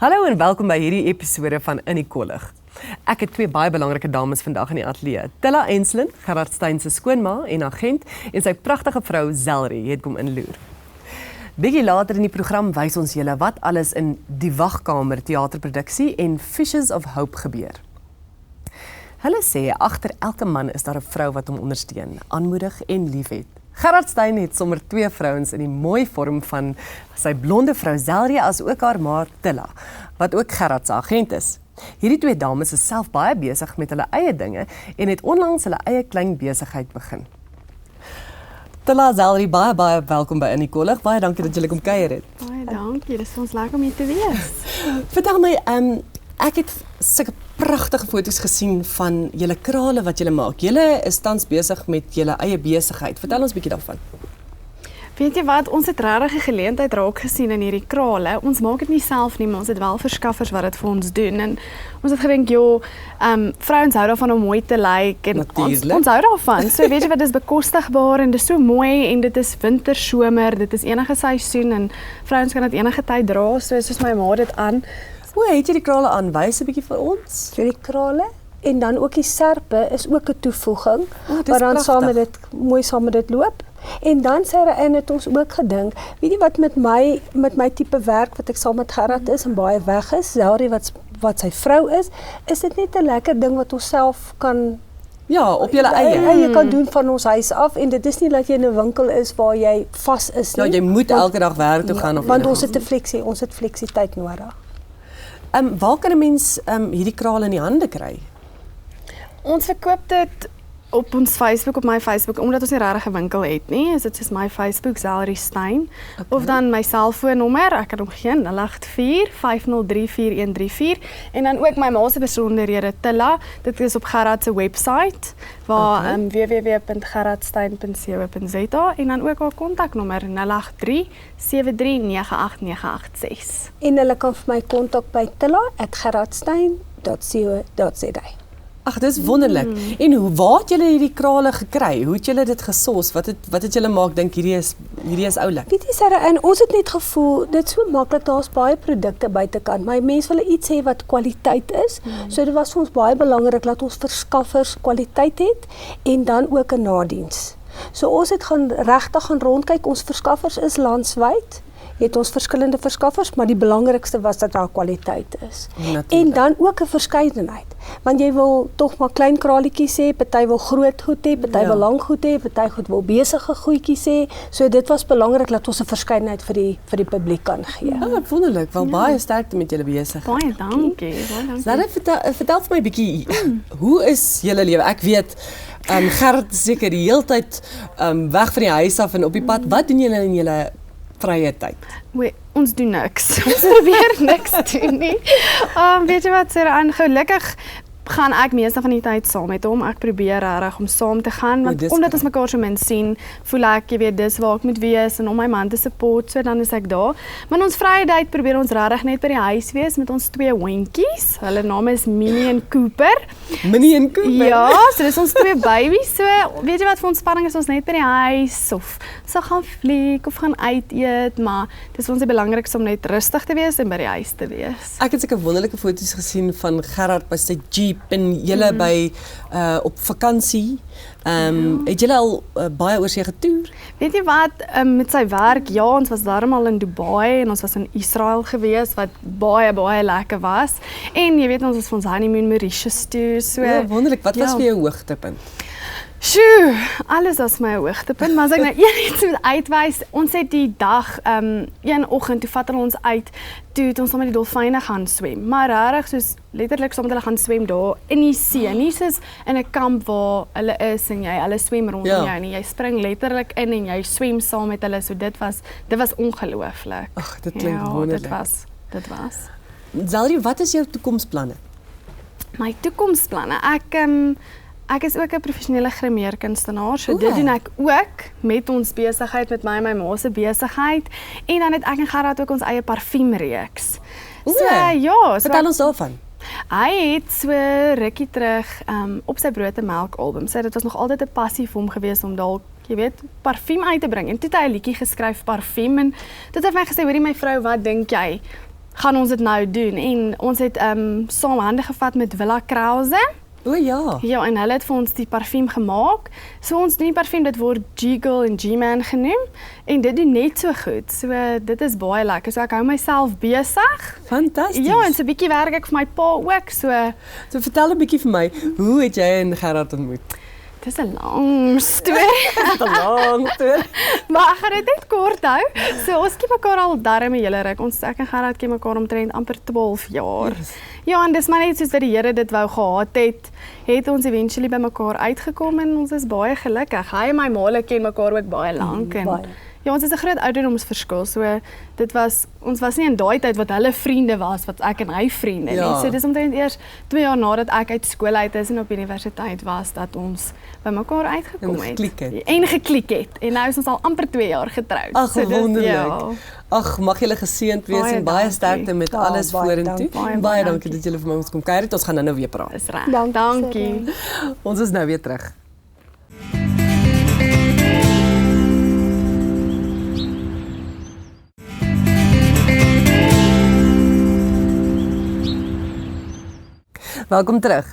Hallo en welkom by hierdie episode van In die Kollig. Ek het twee baie belangrike dames vandag in die ateljee. Tilla Enslin, Gerard Steyn se skoonma en agent, en sy pragtige vrou Zelry het kom inloer. Bietjie later in die program wys ons julle wat alles in Die Wagkamer teaterproduksie en Fishes of Hope gebeur. Hulle sê agter elke man is daar 'n vrou wat hom ondersteun, aanmoedig en liefhet. Gerard Steyn het sommer twee vrouens in die mooi vorm van sy blonde vrou Zelry as ook haar ma Tilla, wat ook Gerard se agent is. Hierdie twee dames is self baie besig met hulle eie dinge en het onlangs hulle eie klein besigheid begin. Tilla, Zelry, baie welkom by In die Kollig. Baie dankie dat julle kom kuier het. Baie dankie, dis vir ons lekker om hier te wees. Vertel my, ek het sulke pragtige foto's gesien van julle krale wat julle maak. Julle is tans besig met julle eie besigheid. Vertel ons 'n bietjie daarvan. Weet jy wat, ons het regtig 'n geleentheid raak gesien in hierdie krale. Ons maak dit nie self nie, maar ons het wel verskaffers wat dit vir ons doen. En ons het gedink, vrouens hou daarvan om mooi te lyk en ons hou daarvan. So weet jy wat, dis bekostigbaar en dis so mooi en dit is winter, somer, dit is enige seisoen en vrouens kan dit enige tyd dra, soos my ma dit aan. Hoe het jy die krale aan? Wys 'n bietjie vir ons. So die krale en dan ook die serpe is ook 'n toevoeging wat dan mooi saam met dit loop. En dan het ons ook gedink, weet jy wat met my tipe werk wat ek saam met Gerard is en baie weg is, Zelry wat sy vrou is dit net 'n lekker ding wat ons self kan op julle eie kan doen van ons huis af en dit is nie dat jy in 'n winkel is waar jy vas is nie. Ja, jy moet elke dag werk toe gaan of want ons het fleksietyd nodig. Waar kan 'n mens hierdie krale in die hande kry? Ons verkoop dit op ons Facebook, op my Facebook, omdat ons nie regtig 'n winkel het nie. Is dit soos my Facebook, Zelry Steyn, of dan my selfoonnommer, ek kan hom gee, 084-503-4134, en dan ook my ma se besonderhede, Tilla, dit is op Gerard se website, waar www.gerardsteyn.co.za, en dan ook haar kontaknommer 083-7398-986. En hulle kan vir my kontak by tilla@gerardsteyn.co.za. Ag, dis wonderlik. En waar het julle hierdie krale gekry? Hoe het julle dit gesos? Wat het julle maak dink hierdie is oulik? Weet jy Sarah, en ons het net gevoel dit so maklik, daar's baie produkte buitekant, maar mense wil iets hê wat kwaliteit is. So dit was vir ons baie belangrik dat ons verskaffers kwaliteit het en dan ook 'n nadiens. So ons het regtig gaan rondkyk, ons verskaffers is landwyd. Het ons verskillende verskaffers, maar die belangrikste was dat daar kwaliteit is. Natuurlijk. En dan ook 'n verskeidenheid. Want jy wil tog maar klein kraletjies hê, party wil groot goed hê, party wil lang goed hê, party goed wil besige goedjies hê. So dit was belangrik dat ons 'n verskeidenheid vir die publiek kan gee. Wonderlik. Wel baie sterkte met julle besigheid. Baie dankie. Vertel vir my 'n bietjie, hoe is julle lewe? Ek weet Gerard is seker die hele tyd weg van die huis af en op die pad. Wat doen julle in julle vrye tyd? Ons doen niks. Ons probeer niks doen nie. Weet jy wat, Sarah, gelukkig gaan ek meeste van die tyd saam met hom. Ek probeer regtig om saam te gaan, want omdat ons mekaar so min sien, voel ek, jy weet, dis waar ek moet wees en om my man te support, so dan is ek daar. Maar in ons vrye tyd probeer ons regtig net by die huis wees met ons twee hondjies. Hulle name is Minnie en Cooper. Minnie en Cooper? Ja, so dis ons twee babies. So, weet jy wat, vir ontspanning is ons net by die huis, of so gaan fliek, of gaan uit eet, maar dis vir ons die belangrikste om net rustig te wees en by die huis te wees. Ek het sulke wonderlike foto's gesien van Gerard by sy Jeep en julle by op vakansie. Het julle al baie oor see getoer? Weet jy wat, met sy werk, ja, ons was daarom al in Dubai en ons was in Israel gewees, wat baie lekker was. En jy weet, ons was vir ons honeymoon Mauritius toe. So, ja, wonderlik. Wat was vir jou hoogtepunt? Sjoe, alles was my hoogtepunt, maar as ek nou iets moet uitwys, ons het die dag, een oggend, toe vat ons uit, toe het ons met die dolfyne gaan swem, maar regtig soos letterlik saam met hulle gaan swem daar in die see, nie soos in 'n kamp waar hulle is en hulle swem rondom jou nie, jy spring letterlik in en jy swem saam met hulle, so dit was ongelooflik. Ag, dit klink wonderlik. Dit was. Zelry, wat is jou toekomsplanne? My toekomsplanne, ek is ook 'n professionele grimeerkunstenaar, so dit doen ek ook met ons besigheid, met my en my ma se besigheid. En dan het ek en Gerard ook ons eie parfuumreeks. So ja, vertel ons daarvan. Hy het so rukkie terug op sy brood en melk album. Sy dit was nog altyd 'n passie vir hom gewees om dalk, jy weet, parfuum uit te bring. En toe het hy 'n liedjie geskryf, parfuum, en toe het hy vir my gesê, hoorie my vrou, wat dink jy? gaan ons dit nou doen. En ons het saam hande gevat met Villa Krause. O ja. Ja, en hulle het vir ons die parfuum gemaak. So ons doen die parfuum, dit word G-Girl en G-Man genoem. En dit doen net so goed. So dit is baie lekker. So ek hou myself besig. Fantasties. Ja, en so 'n bietjie werk ek vir my pa ook. So vertel 'n bietjie vir my, hoe het jy en Gerard ontmoet? Dit is 'n lang storie. Dit is 'n lang storie. Maar ek gaan dit net kort hou. So ons ken mekaar al darm 'n hele ruk. Ek en Gerard ken mekaar omtrent amper 12 jaar. Yes. Ja, en dis maar net soos wat die Here dit wou gehad het ons eventually by mekaar uitgekom en ons is baie gelukkig. Hy en my maale ken mekaar ook baie lank en baie. ja, ons is 'n groot ouderdomsverskil. So ons was nie in daai tyd wat hulle vriende was wat ek en hy vriende nie. Ja. So dis omtrent eers 2 jaar nadat ek uit skool uit is en op universiteit was dat ons by mekaar uitgekom En geklik het. En geklik het. En nou is ons al amper 2 jaar getroud. Ag, So dis- wonderlik. ja. Ag, mag julle geseënd wees Baie en baie dankie. sterkte met Ja, alles baie vorentoe. dankie. Baie Baie dankie dankie. dat julle vir my ons kom kuier het. Ons gaan nou weer praat. Dis reg. Dankie, Dankie. Ons is nou weer terug. Welkom terug.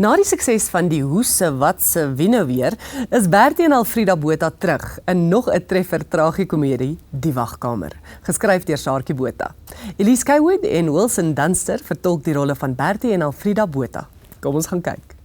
Na die sukses van die Hoese Watse Wie nou weer, is Bertie en Alfrida Botha terug in nog 'n treffer tragikomedie, Die Wagkamer, geskryf deur Saartjie Botha. Elise Kaywood en Wilson Dunster vertolk die rolle van Bertie en Alfrida Botha. Kom ons gaan kyk.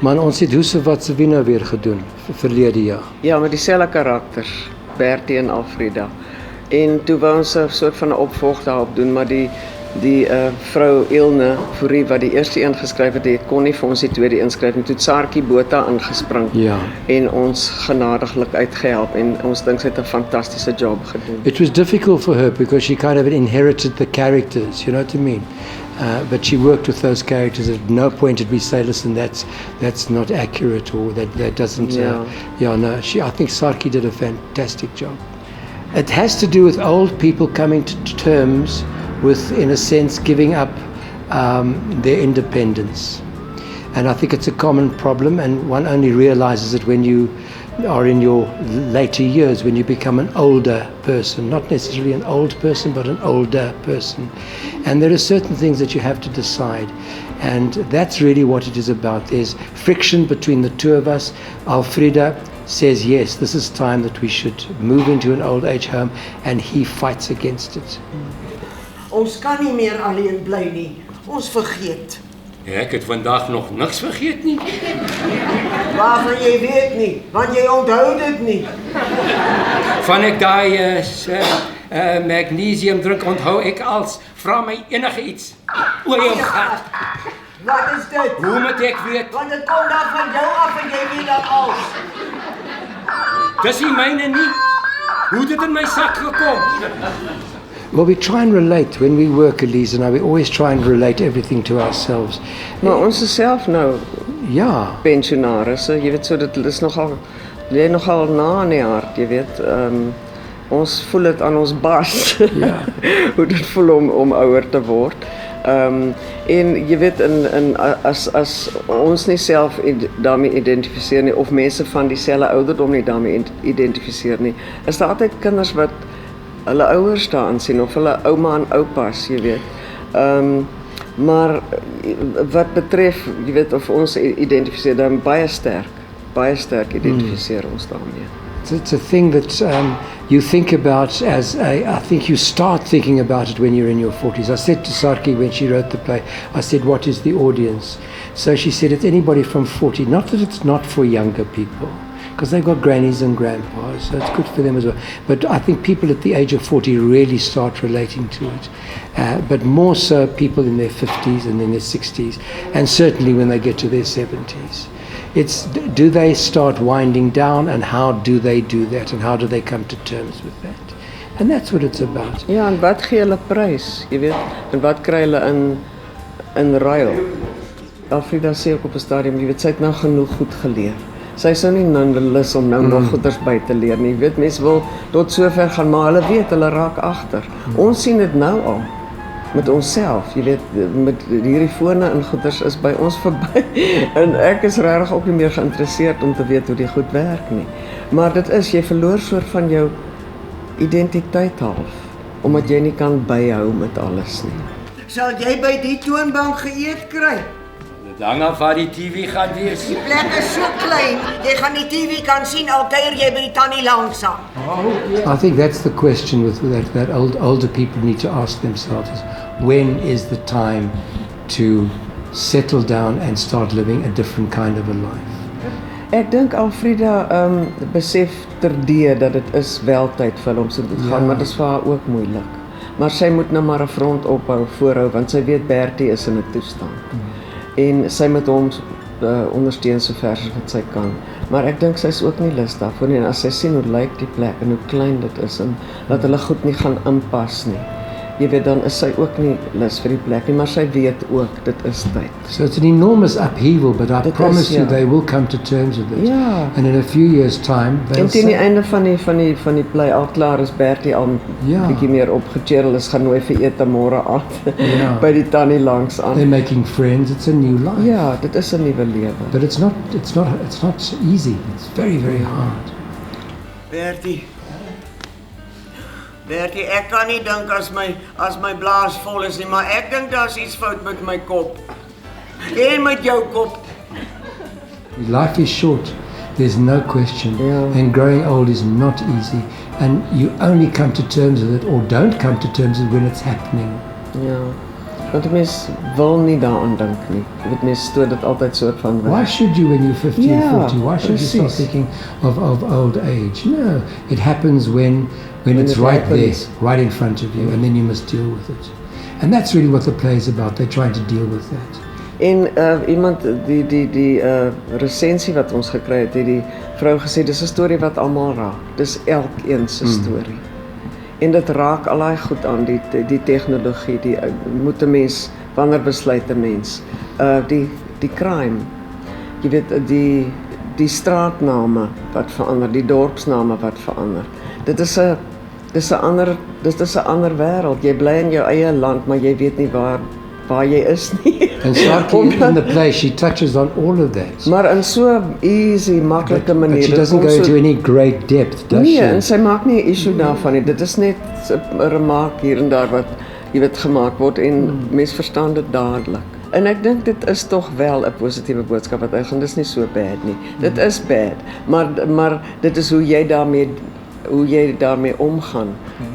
Maar ons het Hoese Watse Wie nou weer gedoen verlede jaar. Ja, met dieselfde karakters, Bertie en Alfrida. En toe wou ons 'n soort van 'n opvolg daarop doen, maar die vrou Ilne Fourie wat die eerste een geskryf het, die kon nie vir ons die tweede inskryf nie. Toe het Saartjie Botha ingespring Ja. en ons genadiglik uitgehelp en ons dink sy het 'n fantastiese job gedoen. It was difficult for her because she kind of inherited the characters, you know what I mean? But she worked with those characters. At no point did we say, listen, that's not accurate or that doesn't. No. I think Sarki did a fantastic job. It has to do with old people coming to terms with, in a sense, giving up their independence. And I think it's a common problem, and one only realizes it when you are in your later years, when you become an older person, not necessarily an old person, but an older person. And there are certain things that you have to decide. And that's really what it is about. There's friction between the two of us. Alfrida says, yes, this is time that we should move into an old age home, and he fights against it. Ons kan nie meer alleen bly nie. Ons vergeet. Ek het vandag nog niks vergeet nie. Waarvan jy weet nie, want jy onthou dit nie. Van ek daai magnesium drink onthou ek als vra my enige iets. O jou gat. Wat is dit? Hoe moet ek weet? Want dit kom dan van jou af en jy weet dat alles. Dis nie myne nie. Hoe het dit in my sak gekom? Well, we try and relate when we work, Elise, and we always try and relate everything to ourselves. Maar ons is self nou Ja. pensionarisse, jy weet, so dit is lê nogal na in die hart, jy weet. Ons voel dit aan ons bas. Ja. Hoe dit voel om ouer te word. En jy weet as ons nie self daarmee identifiseer nie of mense van dieselfde ouderdom nie daarmee identifiseer nie, is daar altyd kinders wat hulle ouers daarin sien of hulle ouma en oupas, jy weet. Maar wat betref, jy weet, of ons identifiseer dan baie sterk identifiseer ons daarmee. It's a thing that you think about I think you start thinking about it when you're in your 40s. I said to Sarki when she wrote the play, I said, what is the audience? So she said, it's anybody from 40. Not that it's not for younger people, because they've got grannies and grandpas, so it's good for them as well. But I think people at the age of 40 really start relating to it. But more so people in their 50s and in their 60s, and certainly when they get to their 70s. It's, do they start winding down, and how do they do that, and how do they come to terms with that? And that's what it's about. Ja, en wat gee hulle prys, jy weet, en wat kry hulle in ruil? Alfrida sê ook op 'n stadium, jy weet, sy het nou genoeg goed geleer. Sy sou nie lus om nou nog goeders by te leer nie. Jy weet, mense wil tot sover gaan, maar hulle weet, hulle raak agter. Ons sien dit nou al. met onsself. Jy weet, met hierdie fone en goeders is by ons verby. En ek is regtig ook nie meer geïnteresseerd om te weet hoe die goed werk nie. Maar dit is, jy verloor soort van jou identiteit half, omdat jy nie kan byhou met alles nie. Sal jy by die toonbank geëet kry? Dit hang af waar die TV gaan wees. Die plek is so klein, jy gaan die TV kan sien al kuier jy by die tannie langs aan. I think that's the question with that older people need to ask themselves is when is the time to settle down and start living a different kind of a life? Ek dink Alfreda besef terdee dat dit is wel tyd vir hulle om so te gaan, maar dit is vir haar ook moeilik. Maar sy moet nou maar 'n front ophou, voorhou, want sy weet Bertie is in 'n toestand. En sy moet hom ondersteun so ver as wat sy kan. Maar ek dink sy is ook nie lus daarvoor nie. En as sy sien hoe lyk die plek en hoe klein dit is en dat hulle goed nie gaan inpas nie. Jy weet, dan is sy ook nie lus vir die plek nie, maar sy weet ook dit is tyd. So it's an enormous upheaval, but I promise you they will come to terms with it. Ja. And in a few years' time, En teen die einde van die play al klaar is Bertie al bietjie meer opgecheerel, is gaan nooi vir ete môre aand by die tannie langs aan. They're making friends. It's a new life. Ja, dit is 'n nuwe lewe. But it's not easy. It's very, very hard. Bertie, ek kan nie dink as my blaas vol is nie, maar ek dink daar's iets fout met my kop. En met jou kop. Life is short. There's no question. And growing old is not easy. And you only come to terms with it or don't come to terms with it when it's happening. Ja. Want mens wil nie daaraan dink nie. Jy weet, mens stoot dit altyd soort van weg. Why should you when you're 50 and 40? Why should you start precies. thinking of old age? No, it happens when it's right there, right in front of you, and then you must deal with it. And that's really what the play is about. They're trying to deal with that. En iemand die resensie wat ons gekry het die vrou gesê dis 'n storie wat almal raak. Dis elkeen se storie. En dit raak al daai goed aan die tegnologie, die moet 'n mens wanneer besluit 'n mens. Die crime. Jy weet die straatname wat verander, die dorpsname wat verander. Dit is 'n ander wêreld. Jy bly in jou eie land, maar jy weet nie waar jy is nie. And Saki, in the play, she touches on all of that. Maar in so easy, maklike manier. But she doesn't go into any great depth, does she? Nee, en sy maak nie 'n issue daarvan nie. Dit is net 'n remark hier en daar wat jy weet gemaak word en mens verstaan dit dadelik. En ek dink dit is tog wel 'n positiewe boodskap wat uitgaan. Dis nie so bad nie. Dit is bad, maar dit is hoe jy daarmee omgaan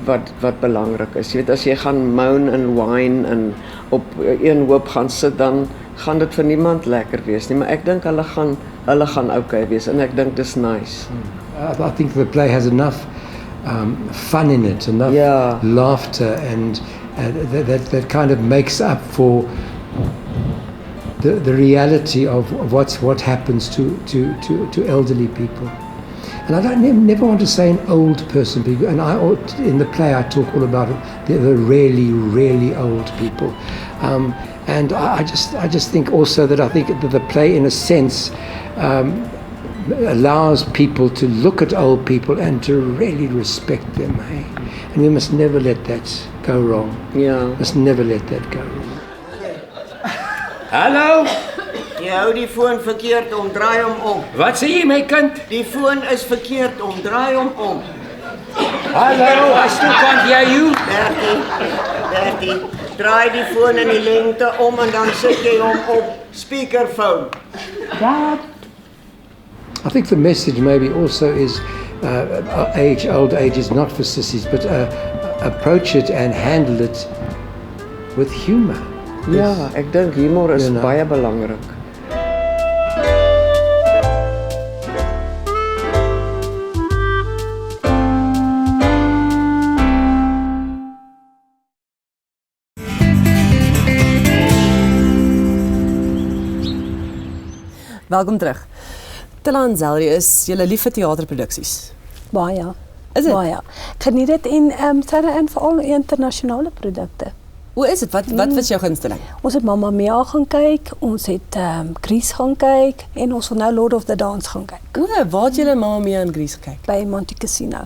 wat belangrik is. Jy weet, as jy gaan moan en whine en op een hoop gaan sit, dan gaan dit vir niemand lekker wees nie, maar ek dink hulle gaan okay wees en ek dink dis nice. I think the play has enough fun in it, enough laughter, and that kind of makes up for the reality of what happens to elderly people. And I never want to say an old person, and in the play I talk all about the really, really old people. And I just think also that I think that the play, in a sense, allows people to look at old people and to really respect them. Hey? And we must never let that go wrong. Yeah. Must never let that go wrong. Hallo? Jy hou die foon verkeerd om, draai hom om. Wat sê jy my kind? Die foon is verkeerd om, draai hom om. Hallo, I still can't hear you. Bertie, draai die foon in die lengte om en dan sit jy hom op speakerphone. I think the message maybe also is old age is not for sissies, but approach it and handle it with humor. Ja, ek dink humor is baie belangrik. Welkom terug. Tella en Zelry, is julle lief vir teaterproduksies? Baie. Is dit? Baie. Geniet dit en veral internasionale produkte. Hoe is dit? Wat was jou gunsteling? Ons het Mamma Mia gaan kyk, ons het Greeks gaan kyk en ons wil nou Lord of the Dance gaan kyk. Waar het julle Mamma Mia en Greeks gekyk? By Monte Casino.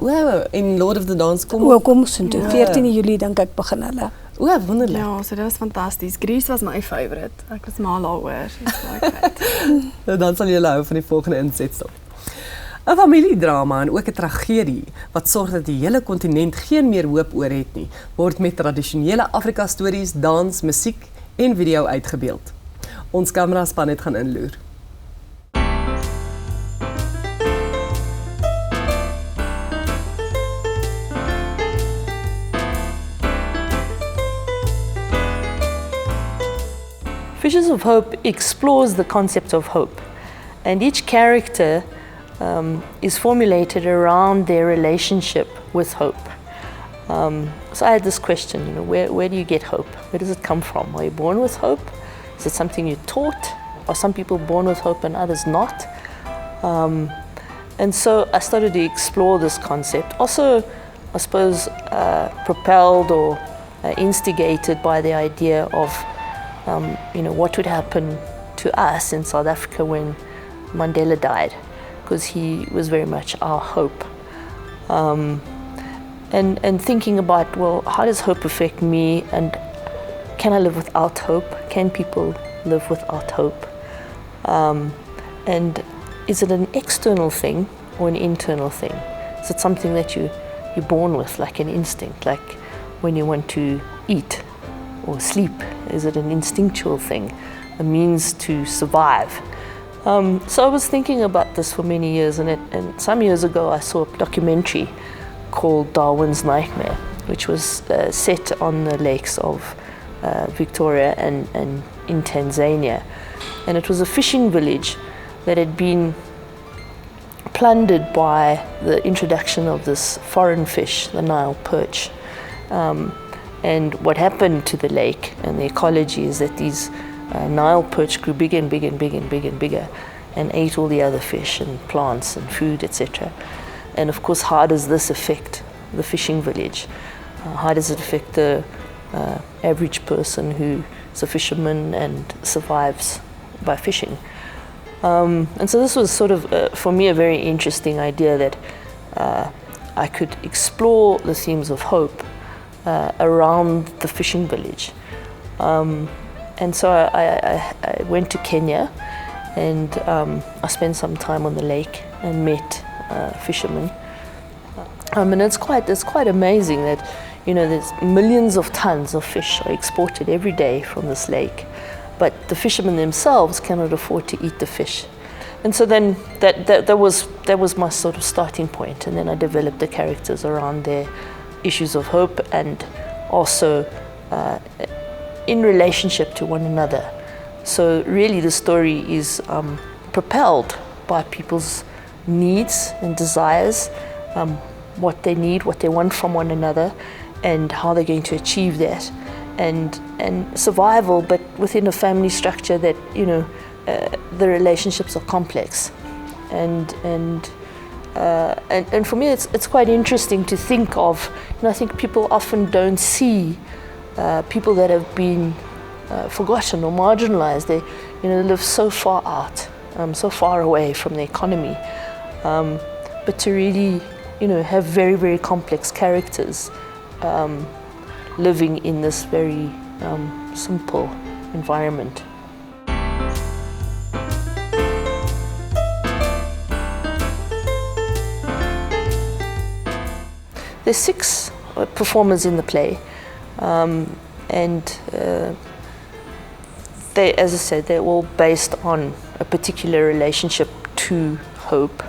En Lord of the Dance kom? Kom ons toe. 14 Julie dink ek begin hulle. O, wonderlik. Ja, so dit was fantasties. Grease was my favourite. Ek was mal daaroor. So like that. Nou, dan sal julle hou van die volgende insetsel. 'n Familiedrama en ook 'n tragedie wat sorg dat die hele kontinent geen meer hoop oor het nie, word met tradisionele Afrika stories, dans, musiek en video uitgebeeld. Ons kameraspan het gaan inloer. Fishes of Hope explores the concept of hope, and each character is formulated around their relationship with hope. So I had this question, where do you get hope? Where does it come from? Are you born with hope? Is it something you're taught? Are some people born with hope and others not? And so I started to explore this concept. Also, I suppose, propelled or instigated by the idea of what would happen to us in South Africa when Mandela died, because he was very much our hope. And thinking about, well, how does hope affect me, and can I live without hope? Can people live without hope? And is it an external thing or an internal thing? Is it something that you're born with, like an instinct, like when you want to eat or sleep? Is it an instinctual thing, a means to survive? So I was thinking about this for many years, and some years ago I saw a documentary called Darwin's Nightmare, which was set on the lakes of Victoria and in Tanzania. And it was a fishing village that had been plundered by the introduction of this foreign fish, the Nile perch. And what happened to the lake and the ecology is that these Nile perch grew bigger and bigger and bigger and bigger and bigger, and ate all the other fish and plants and food, etc. And of course, how does this affect the fishing village? How does it affect the average person who is a fisherman and survives by fishing? And so this was sort of, for me, a very interesting idea that I could explore the themes of hope around the fishing village. And so I went to Kenya, and I spent some time on the lake and met fishermen. And it's quite amazing that there's millions of tons of fish are exported every day from this lake, but the fishermen themselves cannot afford to eat the fish. And so then that was my sort of starting point, and then I developed the characters around their issues of hope, and also in relationship to one another. So really the story is propelled by people's needs and desires, what they need, what they want from one another, and how they're going to achieve that, and survival, but within a family structure that the relationships are complex, and for me it's quite interesting to think of. I think people often don't see people that have been forgotten or marginalized. They live so far out, so far away from the economy, but to really have very, very complex characters living in this very simple environment. There's 6 performers in the play, and they, as I said, they're all based on a particular relationship to hope.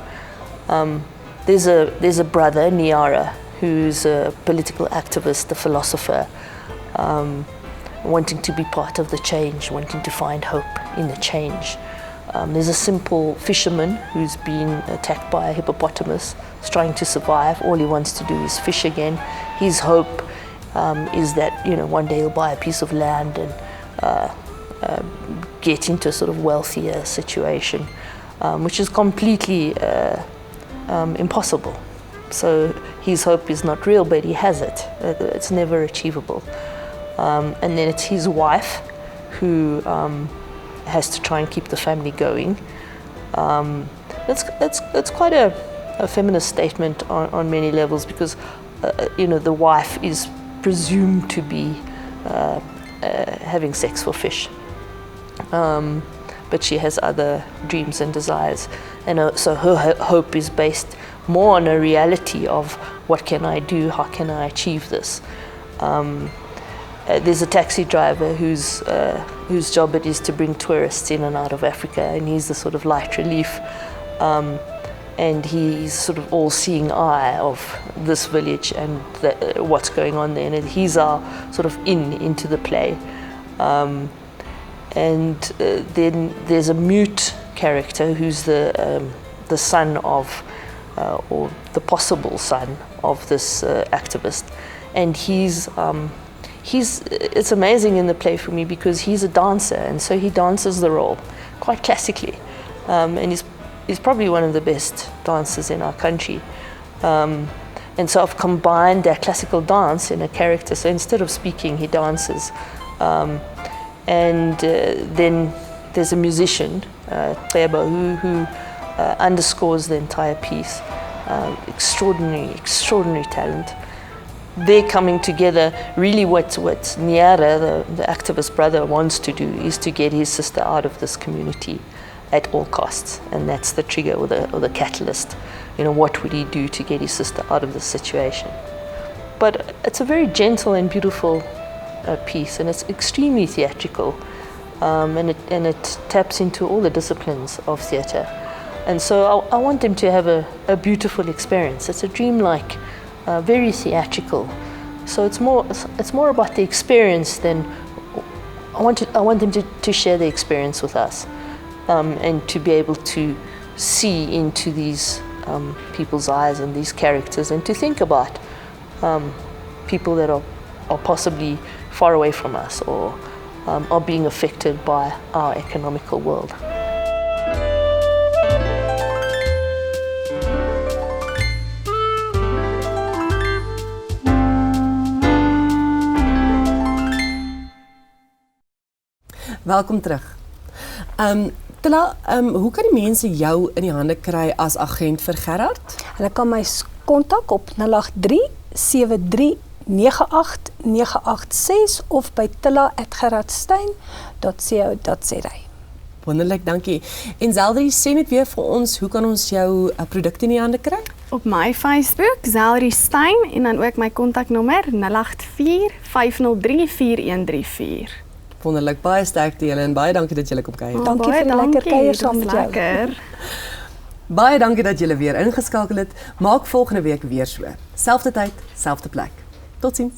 There's a brother, Niara, who's a political activist, a philosopher, wanting to be part of the change, wanting to find hope in the change. There's a simple fisherman who's been attacked by a hippopotamus, is trying to survive. All he wants to do is fish again. His hope is that one day he'll buy a piece of land and get into a sort of wealthier situation, which is completely impossible. So his hope is not real, but he has it. It's never achievable. And then it's his wife who has to try and keep the family going. It's quite a feminist statement on many levels, because the wife is presumed to be having sex for fish. But she has other dreams and desires, and so her hope is based more on a reality of what can I do, how can I achieve this. There's a taxi driver whose job it is to bring tourists in and out of Africa, and he's the sort of light relief, and he's sort of all-seeing eye of this village and what's going on there, and he's our sort of into the play. And then there's a mute character who's the son of, or the possible son of this activist, and it's amazing in the play for me because he's a dancer, and so he dances the role quite classically, and he's probably one of the best dancers in our country. And so I've combined that classical dance in a character. So instead of speaking, he dances. And then there's a musician, Tebo, who underscores the entire piece. Extraordinary talent. They're coming together. Really what Nyara, the activist brother, wants to do is to get his sister out of this community at all costs. And that's the trigger or the catalyst. What would he do to get his sister out of this situation? But it's a very gentle and beautiful piece, and it's extremely theatrical, and it taps into all the disciplines of theatre. And so I want them to have a beautiful experience. It's a dreamlike, very theatrical. So it's more about the experience than I want them to share the experience with us, and to be able to see into these people's eyes and these characters, and to think about people that are possibly far away from us, or are being affected by our economical world. Welkom terug. Tilla, hoe kan die mense jou in die hande kry as agent vir Gerard? Hulle kan my kontak op 083 73 98986 of by tilla@gerardstein.co.za. Wonderlik, dankie. En Zelry, sê net weer vir ons, hoe kan ons jou produkte in die hande kry? Op my Facebook, Zelry Stein, en dan ook my kontaknommer 084 503 4134. Wonderlik, baie sterkte julle en baie dankie dat julle kom kuier. Dankie vir 'n lekker kuier saam met jou. Lekker. Baie dankie dat julle weer ingeskakel het. Maak volgende week weer so. Selfde tyd, selfde plek. Totsiens.